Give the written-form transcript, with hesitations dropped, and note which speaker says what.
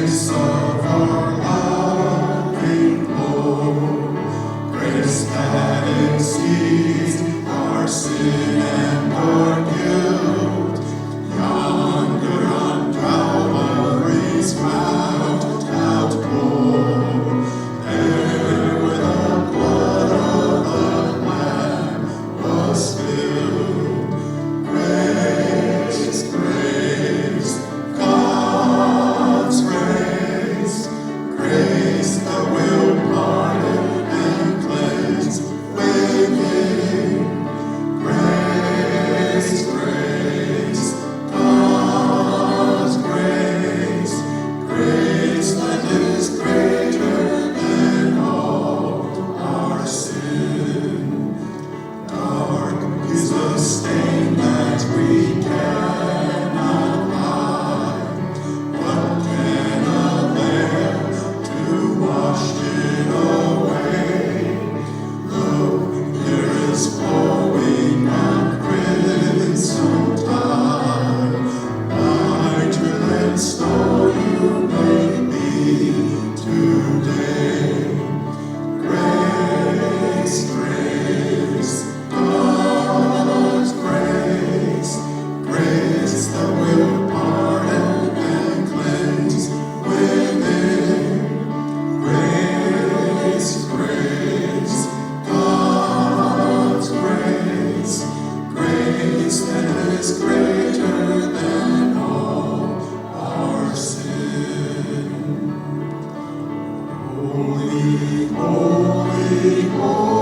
Speaker 1: grace of our loving Lord, grace that exceeds our sin and our guilt. Yonder on Calvary's mount outpoured, there where the blood of the Lamb was spilled. Grace, grace, God's grace, grace that will pardon and cleanse within. Grace, grace, God's grace, grace that is greater than all our sin. Dark is the stain that we cannot hide. What can avail to wash it away? Look, there is flowing a crimson tide. Whiter than snow you may be today. Grace, grace, God's grace, grace that will pardon and cleanse within. Grace, grace, God's grace, grace that is greater than all our sin. Holy, holy, holy.